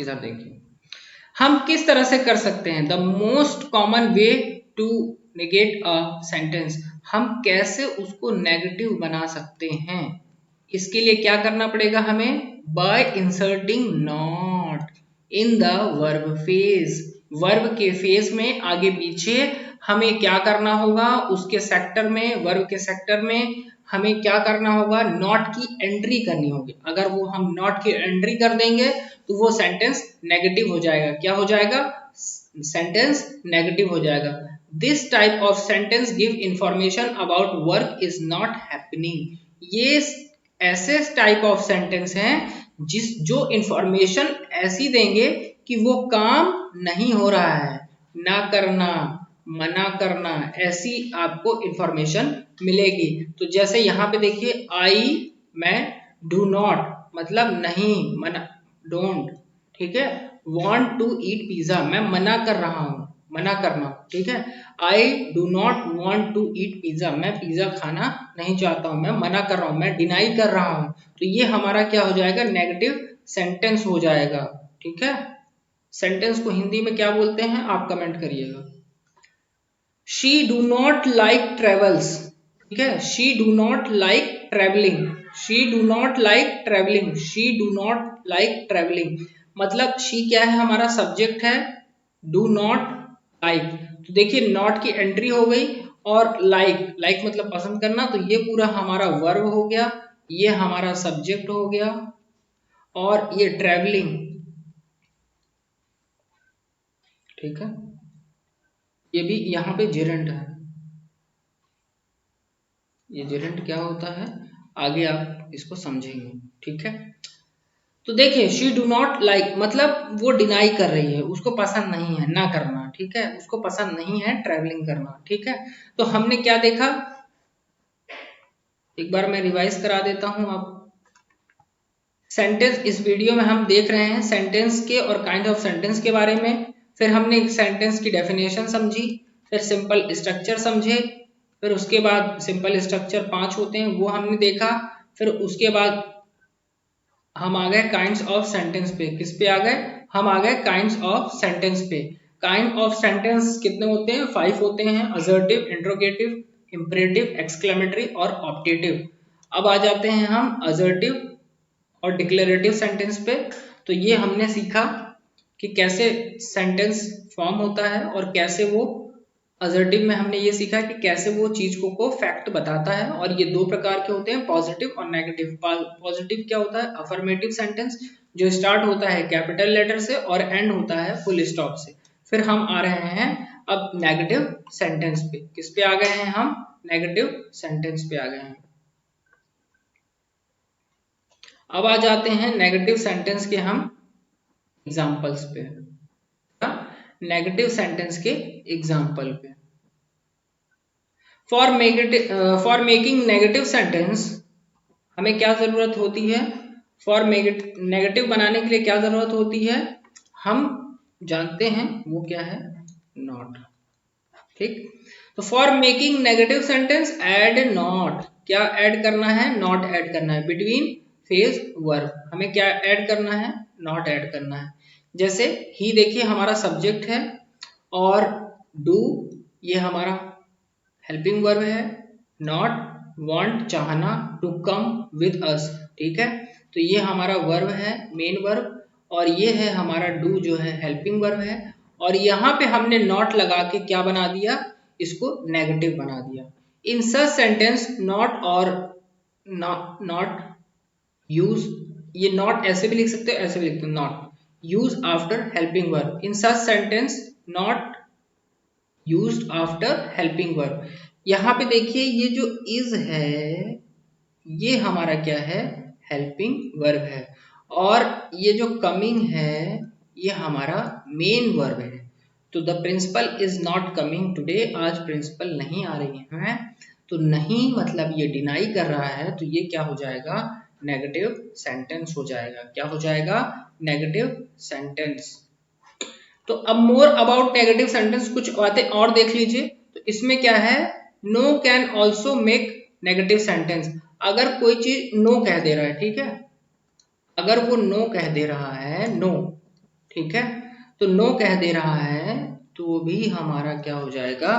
इधर देखिए हम किस तरह से कर सकते हैं, the most common way to negate a sentence, हम कैसे उसको नेगेटिव बना सकते हैं। इसके लिए क्या करना पड़ेगा हमें, bye inserting not in the verb phase, verb के फेज में आगे पीछे हमें क्या करना होगा, उसके सेक्टर में, वर्ब के सेक्टर में हमें क्या करना होगा, नॉट की एंट्री करनी होगी। अगर वो हम नॉट की एंट्री कर देंगे तो वो सेंटेंस नेगेटिव हो जाएगा, क्या हो जाएगा, सेंटेंस नेगेटिव हो जाएगा। This type of sentence give information about work is not happening, ये ऐसे टाइप ऑफ सेंटेंस हैं जो इंफॉर्मेशन ऐसी देंगे कि वो काम नहीं हो रहा है, ना करना, मना करना, ऐसी आपको इंफॉर्मेशन मिलेगी। तो जैसे यहाँ पे देखिए आई, मैं, डू नॉट मतलब नहीं, मना, डोंट, ठीक है, वांट टू ईट पिज्जा, मैं मना कर रहा हूँ, मना करना, ठीक है, I do not want to eat pizza, मैं पिज्जा खाना नहीं चाहता हूँ, मैं मना कर रहा हूँ, मैं डिनाई कर रहा हूँ। तो ये हमारा क्या हो जाएगा, नेगेटिव सेंटेंस हो जाएगा, ठीक है। सेंटेंस को हिंदी में क्या बोलते हैं आप कमेंट करिएगा। She do not like travels, ठीक है, she do not like travelling, she do not like travelling, she do not like travelling, मतलब शी क्या है, हमारा सब्जेक्ट है, डू नॉट लाइक, तो देखिए नॉट की एंट्री हो गई, और लाइक, लाइक मतलब पसंद करना, तो ये पूरा हमारा वर्ब हो गया, ये हमारा सब्जेक्ट हो गया, और ये ट्रेवलिंग, ठीक है, ये भी यहाँ पे जेरेंट है, ये जेरेंट क्या होता है आगे आप इसको समझेंगे, ठीक है। तो देखिए शी डू नॉट लाइक मतलब वो डिनाई कर रही है, उसको पसंद नहीं है ना करना, ठीक है, उसको पसंद नहीं है ट्रैवलिंग करना, ठीक है। तो हमने क्या देखा, एक बार मैं रिवाइज करा देता हूं आप। सेंटेंस, इस वीडियो में हम देख रहे हैं सेंटेंस के और काइंड ऑफ सेंटेंस के बारे में, फिर हमने सेंटेंस की डेफिनेशन समझी, फिर सिंपल स्ट्रक्चर समझे, फिर उसके बाद सिंपल स्ट्रक्चर 5 होते हैं वो हमने देखा, फिर उसके बाद हम आ गए काइंड्स ऑफ सेंटेंस पे। किस पे आ गए? हम आ गए काइंड्स ऑफ सेंटेंस पे। काइंड ऑफ सेंटेंस कितने होते हैं? 5 होते हैं। असर्टिव, इंट्रोगेटिव, इंपरेटिव, एक्सक्लेमेटरी और ऑप्टेटिव। अब आ जाते हैं हम असर्टिव और डिक्लेरेटिव सेंटेंस पे। तो ये हमने सीखा कि कैसे सेंटेंस फॉर्म होता है और कैसे वो असर्टिव में हमने ये सीखा कि कैसे वो चीज को फैक्ट बताता है। और ये दो प्रकार के होते हैं, पॉजिटिव और नेगेटिव। पॉजिटिव क्या होता है? अफर्मेटिव सेंटेंस जो स्टार्ट होता है कैपिटल लेटर से और एंड होता है फुल स्टॉप से। फिर हम आ रहे हैं अब नेगेटिव सेंटेंस पे। किस पे आ गए हैं हम? नेगेटिव सेंटेंस पे आ गए हैं। अब आ जाते हैं नेगेटिव सेंटेंस के हम एग्जाम्पल्स पे। नेगेटिव सेंटेंस के एग्जाम्पल पे। फॉर मेकिंग नेगेटिव सेंटेंस हमें क्या जरूरत होती है? फॉर नेगेटिव बनाने के लिए क्या जरूरत होती है? हम जानते हैं वो क्या है? नॉट। ठीक। तो for making negative sentence add not. क्या ऐड करना है? नॉट ऐड करना है। बिटवीन फेज वर्ब हमें क्या ऐड करना है? नॉट ऐड करना है। जैसे ही देखिए हमारा सब्जेक्ट है और डू ये हमारा हेल्पिंग वर्ब है। नॉट वांट चाहना, टू कम विद अस। ठीक है, तो ये हमारा वर्ब है, मेन वर्ब। और ये है हमारा डू जो है हेल्पिंग वर्ब है। और यहाँ पे हमने नॉट लगा के क्या बना दिया? इसको नेगेटिव बना दिया। इन सच सेंटेंस नॉट और नॉट यूज, ये नॉट ऐसे भी लिख सकते हो, ऐसे भी लिखते हो not use after helping verb. In such sentence not used after helping verb. यहाँ पे देखिए ये जो इज है ये हमारा क्या है? हेल्पिंग वर्ब है। और ये जो कमिंग है ये हमारा मेन वर्ब है। तो the principal is not coming today. आज प्रिंसिपल नहीं आ रही है। तो नहीं मतलब ये डिनाई कर रहा है, तो ये क्या हो जाएगा? नेगेटिव सेंटेंस हो जाएगा। क्या हो जाएगा? Negative sentence. तो अब मोर अबाउट नेगेटिव सेंटेंस कुछ बातें और देख लीजिए। तो इसमें क्या है? No can also make negative sentence. अगर कोई चीज नो कह दे रहा है, ठीक है, अगर वो नो कह दे रहा है, नो, ठीक है, तो नो कह दे रहा है तो भी हमारा क्या हो जाएगा?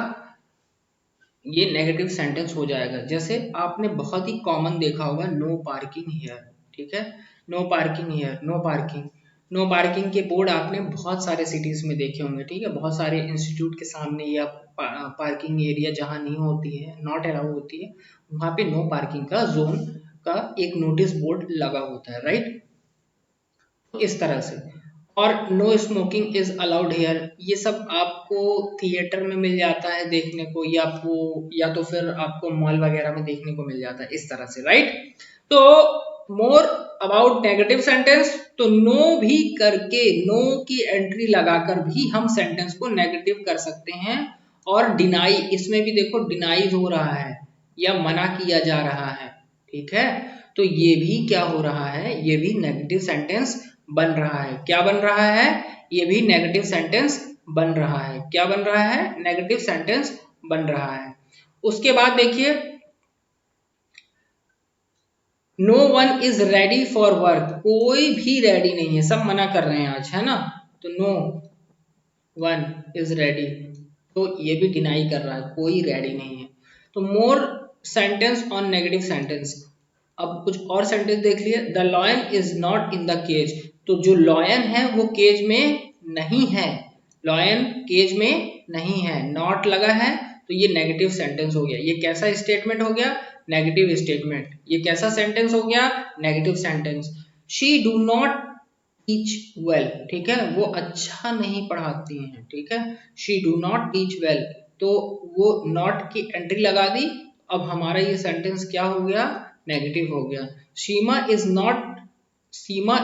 ये नेगेटिव सेंटेंस हो जाएगा। जैसे आपने बहुत ही कॉमन देखा होगा नो पार्किंग हियर। ठीक है, no parking here, no parking. No parking के बोर्ड आपने बहुत सारे सिटीज में देखे होंगे। ठीक है, बहुत सारे इंस्टीट्यूट के सामने या पार्किंग एरिया जहाँ नहीं होती है, नॉट अलाउ होती है, वहां पे नो पार्किंग का जोन का एक नोटिस बोर्ड लगा होता है। राइट, इस तरह से। और no smoking is allowed here, ये सब आपको थिएटर में मिल जाता है देखने को, या आपको या तो फिर आपको मॉल वगैरह में देखने को मिल जाता है इस तरह से। राइट, तो मोर अबाउट नेगेटिव सेंटेंस, तो नो भी करके, नो की एंट्री लगाकर भी हम सेंटेंस को नेगेटिव कर सकते हैं। और डिनाई, इसमें भी देखो डिनाई हो रहा है या मना किया जा रहा है। ठीक है, तो ये भी क्या हो रहा है? ये भी नेगेटिव सेंटेंस बन रहा है। क्या बन रहा है? ये भी नेगेटिव सेंटेंस बन रहा है। क्या बन रहा है? नेगेटिव सेंटेंस बन रहा है। उसके बाद देखिए no one is ready for work, कोई भी रेडी नहीं है, सब मना कर रहे हैं आज, है ना। तो नो वन इज रेडी, तो ये भी डिनाई कर रहा है, कोई रेडी नहीं है। तो more sentence on negative sentence. अब कुछ और सेंटेंस देख लिए। The lion is not in the cage, तो जो लॉयन है वो केज में नहीं है, लॉयन केज में नहीं है, नॉट लगा है, तो ये नेगेटिव सेंटेंस हो गया। ये कैसा स्टेटमेंट हो गया? Negative statement. ये कैसा सेंटेंस हो गया? Negative sentence. She do not teach well, ठीक है, वो अच्छा नहीं पढ़ाती हैं। ठीक है, she do not teach well, तो वो नॉट की एंट्री लगा दी। अब हमारा ये सेंटेंस क्या हो गया? नेगेटिव हो गया। Seema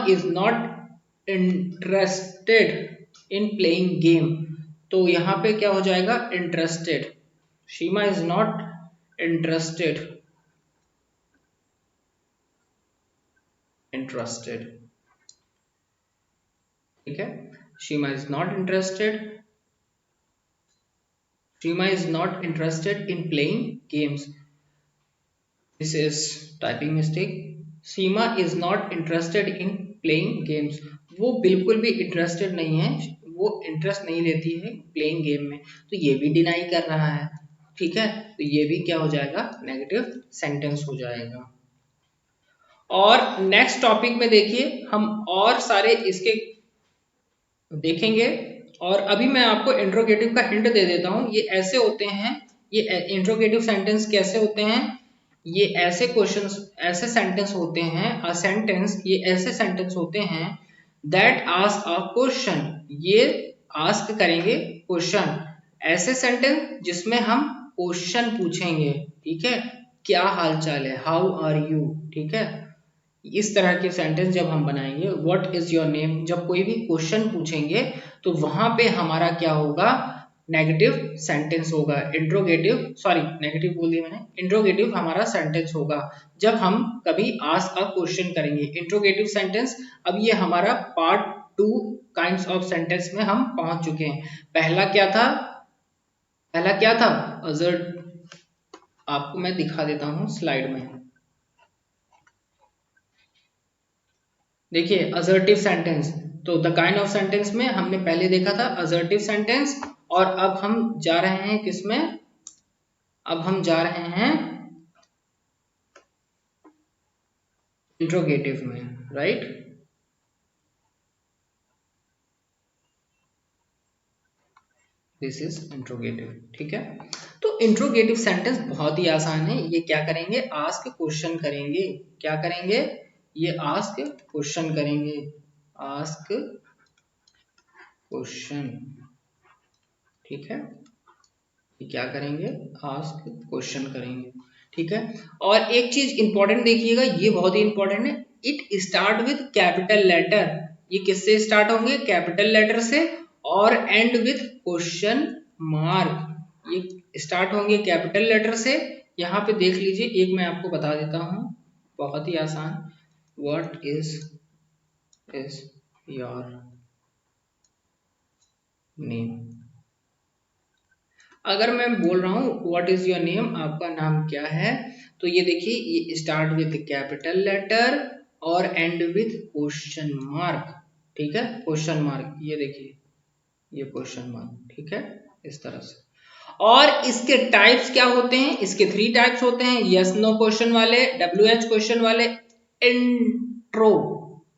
is not interested in playing game, तो यहाँ पे क्या हो जाएगा? Interested. Seema is not interested, interested. ठीक है, Seema is not interested, Seema is not interested in playing games. This is typing mistake. Seema is not interested in playing games, वो बिल्कुल भी इंटरेस्टेड नहीं है, वो इंटरेस्ट नहीं लेती है प्लेइंग गेम में, तो ये भी डिनाई कर रहा है। ठीक है, तो ये भी क्या हो जाएगा, नेगेटिव सेंटेंस हो जाएगा। और नेक्स्ट टॉपिक में देखिए हम और सारे इसके देखेंगे, और अभी मैं आपको इंट्रोगेटिव का हिंट दे देता हूं। ये ऐसे होते हैं, ये इंट्रोगेटिव सेंटेंस कैसे होते हैं, ये ऐसे क्वेश्चंस, ऐसे सेंटेंस होते हैं, अ सेंटेंस, ये ऐसे सेंटेंस होते हैं दैट आस्क अ क्वेश्चन, ये आस्क करेंगे क्वेश्चन, ऐसे सेंटेंस जिसमें हम क्वेश्चन पूछेंगे। ठीक है, क्या हाल चाल है, हाउ आर यू। ठीक है, इस तरह के सेंटेंस जब हम बनाएंगे, व्हाट इज योर नेम, जब कोई भी क्वेश्चन पूछेंगे तो वहां पे हमारा क्या होगा, नेगेटिव सेंटेंस होगा। इंट्रोगेटिव, सॉरी नेगेटिव बोल दिया मैंने, इंट्रोगेटिव हमारा सेंटेंस होगा जब हम कभी आस्क अ क्वेश्चन करेंगे। इंट्रोगेटिव सेंटेंस, अब ये हमारा पार्ट 2 काइंड्स ऑफ सेंटेंस में हम पहुंच चुके हैं। पहला क्या था, पहला क्या था, आपको मैं दिखा देता हूं स्लाइड में, देखिए असर्टिव सेंटेंस। तो द काइंड ऑफ सेंटेंस में हमने पहले देखा था असर्टिव सेंटेंस, और अब हम जा रहे हैं किसमें, अब हम जा रहे हैं इंट्रोगेटिव में, राइट। This is interrogative. ठीक है, तो इंट्रोगेटिव सेंटेंस बहुत ही आसान है। ये क्या करेंगे, आस्क क्वेश्चन करेंगे। क्या करेंगे, ये आस्क क्वेश्चन करेंगे, आस्क क्वेश्चन। ठीक है, ये क्या करेंगे, आस्क क्वेश्चन करेंगे। ठीक है, और एक चीज इंपॉर्टेंट देखिएगा, ये बहुत ही इंपॉर्टेंट है, it start with capital letter. ये किससे स्टार्ट होंगे, कैपिटल लेटर से, और एंड विद क्वेश्चन मार्क। ये स्टार्ट होंगे कैपिटल लेटर से। यहाँ पे देख लीजिए, एक मैं आपको बता देता हूँ, बहुत ही आसान, व्हाट इज योर नेम। अगर मैं बोल रहा हूँ व्हाट इज योर नेम, आपका नाम क्या है, तो ये देखिए, ये स्टार्ट विद कैपिटल लेटर और एंड विद क्वेश्चन मार्क। ठीक है, क्वेश्चन मार्क, ये देखिए, ये क्वेश्चन मार्क। ठीक है, इस तरह से। और इसके टाइप्स क्या होते हैं, इसके 3 टाइप्स होते हैं, यस नो क्वेश्चन वाले, WH क्वेश्चन वाले, इंट्रो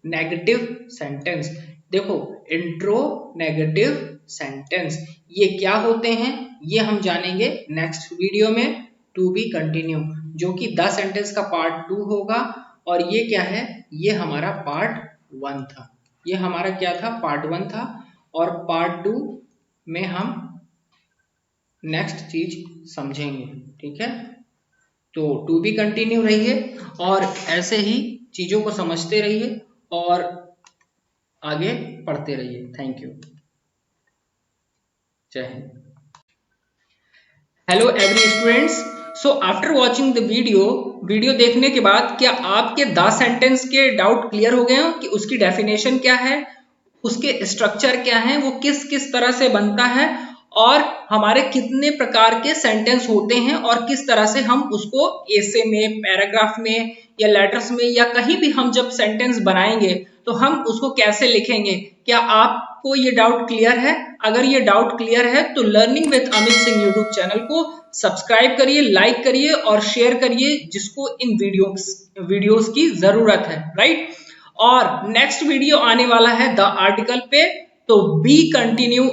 नेगेटिव सेंटेंस। देखो, इंट्रो नेगेटिव सेंटेंस ये क्या होते हैं, ये हम जानेंगे नेक्स्ट वीडियो में, टू बी कंटिन्यू, जो कि द सेंटेंस का पार्ट 2 होगा। और ये क्या है, ये हमारा पार्ट 1 था, ये हमारा क्या था, पार्ट 1 था, और पार्ट 2 में हम नेक्स्ट चीज समझेंगे। ठीक है, तो टू बी कंटिन्यू रहिए और ऐसे ही चीजों को समझते रहिए और आगे पढ़ते रहिए। थैंक यू, जय Hind. Hello every students, so after watching the video देखने के बाद क्या आपके द सेंटेंस के डाउट क्लियर हो गए हो कि उसकी डेफिनेशन क्या है, उसके स्ट्रक्चर क्या है, वो किस किस तरह से बनता है, और हमारे कितने प्रकार के सेंटेंस होते हैं, और किस तरह से हम उसको एसे में, पैराग्राफ में, या लेटर्स में, या कहीं भी हम जब सेंटेंस बनाएंगे तो हम उसको कैसे लिखेंगे। क्या आपको ये डाउट क्लियर है? अगर ये डाउट क्लियर है तो learning with Amit Singh YouTube channel को सब्सक्राइब करिए, लाइक करिए और शेयर करिए, जिसको इन वीडियोस की जरूरत है, राइट। और नेक्स्ट वीडियो आने वाला है द आर्टिकल पे, तो B continue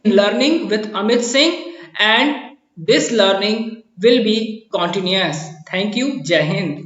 learning with Amit Singh, and this learning will be continuous. Thank you. Jai Hind.